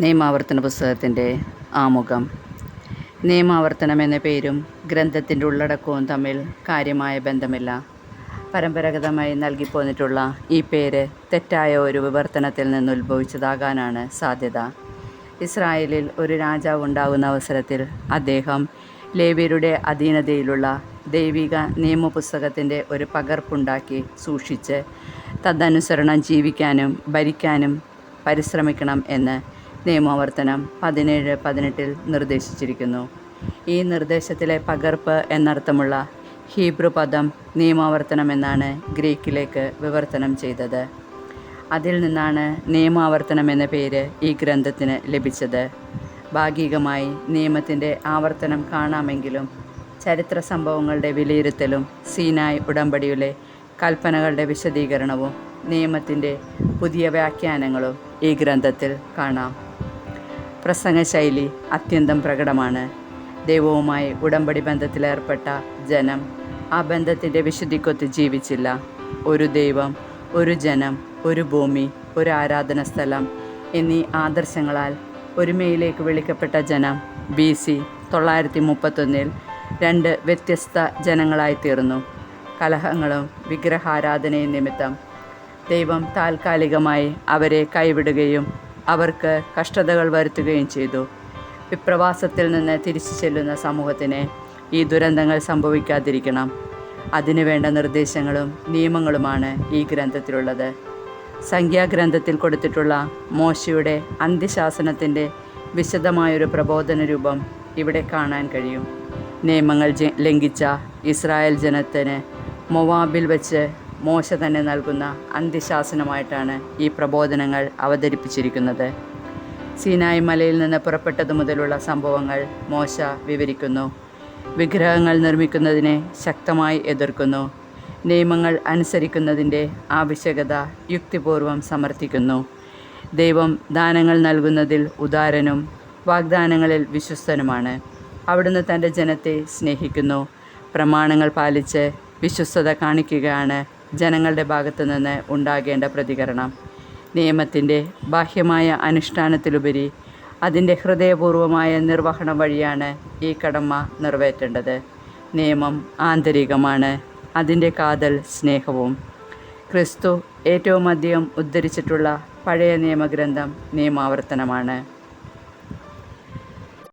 നിയമാവർത്തന പുസ്തകത്തിൻ്റെ ആമുഖം. നിയമാവർത്തനം എന്ന പേരും ഗ്രന്ഥത്തിൻ്റെ ഉള്ളടക്കവും തമ്മിൽ കാര്യമായ ബന്ധമില്ല. പരമ്പരാഗതമായി നൽകിപ്പോന്നിട്ടുള്ള ഈ പേര് തെറ്റായ ഒരു വിവർത്തനത്തിൽ നിന്ന് ഉത്ഭവിച്ചതാകാനാണ് സാധ്യത. ഇസ്രായേലിൽ ഒരു രാജാവ് ഉണ്ടാകുന്ന അവസരത്തിൽ അദ്ദേഹം ലേവ്യരുടെ അധീനതയിലുള്ള ദൈവിക നിയമപുസ്തകത്തിൻ്റെ ഒരു പകർപ്പുണ്ടാക്കി സൂക്ഷിച്ച് തദനുസരണം ജീവിക്കാനും ഭരിക്കാനും പരിശ്രമിക്കണം എന്ന് നിയമാവർത്തനം 17:18 നിർദ്ദേശിച്ചിരിക്കുന്നു. ഈ നിർദ്ദേശത്തിലെ പകർപ്പ് എന്നർത്ഥമുള്ള ഹീബ്രു പദം നിയമാവർത്തനം എന്നാണ് ഗ്രീക്കിലേക്ക് വിവർത്തനം ചെയ്തത്. അതിൽ നിന്നാണ് നിയമാവർത്തനം എന്ന പേര് ഈ ഗ്രന്ഥത്തിന് ലഭിച്ചത്. ഭാഗികമായി നിയമത്തിൻ്റെ ആവർത്തനം കാണാമെങ്കിലും ചരിത്ര സംഭവങ്ങളുടെ വിലയിരുത്തലും സീനായ് ഉടമ്പടിയിലെ കൽപ്പനകളുടെ വിശദീകരണവും നിയമത്തിൻ്റെ പുതിയ വ്യാഖ്യാനങ്ങളും ഈ ഗ്രന്ഥത്തിൽ കാണാം. പ്രസംഗശൈലി അത്യന്തം പ്രകടമാണ്. ദൈവവുമായി ഉടമ്പടി ബന്ധത്തിലേർപ്പെട്ട ജനം ആ ബന്ധത്തിൻ്റെ വിശുദ്ധിക്കൊത്ത് ജീവിച്ചില്ല. ഒരു ദൈവം, ഒരു ജനം, ഒരു ഭൂമി, ഒരു ആരാധന സ്ഥലം എന്നീ ആദർശങ്ങളാൽ ഒരുമയിലേക്ക് വിളിക്കപ്പെട്ട ജനം BC 931 2 വ്യത്യസ്ത ജനങ്ങളായിത്തീർന്നു. കലഹങ്ങളും വിഗ്രഹാരാധനയും നിമിത്തം ദൈവം താൽക്കാലികമായി അവരെ കൈവിടുകയും അവർക്ക് കഷ്ടതകൾ വരുത്തുകയും ചെയ്തു. വിപ്രവാസത്തിൽ നിന്ന് തിരിച്ചു ചെല്ലുന്ന സമൂഹത്തിന് ഈ ദുരന്തങ്ങൾ സംഭവിക്കാതിരിക്കണം. അതിനുവേണ്ട നിർദ്ദേശങ്ങളും നിയമങ്ങളുമാണ് ഈ ഗ്രന്ഥത്തിലുള്ളത്. സംഖ്യാഗ്രന്ഥത്തിൽ കൊടുത്തിട്ടുള്ള മോശയുടെ അന്ത്യശാസനത്തിൻ്റെ വിശദമായൊരു പ്രബോധന രൂപം ഇവിടെ കാണാൻ കഴിയും. നിയമങ്ങൾ ലംഘിച്ച ഇസ്രായേൽ ജനത്തിന് മൊവാബിൽ വെച്ച് മോശ തന്നെ നൽകുന്ന അന്ത്യശാസനമായിട്ടാണ് ഈ പ്രബോധനങ്ങൾ അവതരിപ്പിച്ചിരിക്കുന്നത്. സീനായ് മലയിൽ നിന്ന് പുറപ്പെട്ടതു മുതലുള്ള സംഭവങ്ങൾ മോശ വിവരിക്കുന്നു. വിഗ്രഹങ്ങൾ നിർമ്മിക്കുന്നതിനെ ശക്തമായി എതിർക്കുന്നു. നിയമങ്ങൾ അനുസരിക്കുന്നതിൻ്റെ ആവശ്യകത യുക്തിപൂർവം സമർത്ഥിക്കുന്നു. ദൈവം ദാനങ്ങൾ നൽകുന്നതിൽ ഉദാരനും വാഗ്ദാനങ്ങളിൽ വിശ്വസ്തനുമാണ്. അവിടുന്ന് തൻ്റെ ജനത്തെ സ്നേഹിക്കുന്നു. പ്രമാണങ്ങൾ പാലിച്ച് വിശ്വസ്തത കാണിക്കുകയാണ് ജനങ്ങളുടെ ഭാഗത്തു നിന്ന് ഉണ്ടാകേണ്ട പ്രതികരണം. നിയമത്തിൻ്റെ ബാഹ്യമായ അനുഷ്ഠാനത്തിലുപരി അതിൻ്റെ ഹൃദയപൂർവമായ നിർവഹണം വഴിയാണ് ഈ കടമ നിറവേറ്റേണ്ടത്. നിയമം ആന്തരികമാണ്, അതിൻ്റെ കാതൽ സ്നേഹവും. ക്രിസ്തു ഏറ്റവും അധികം ഉദ്ധരിച്ചിട്ടുള്ള പഴയ നിയമഗ്രന്ഥം നിയമാവർത്തനമാണ്.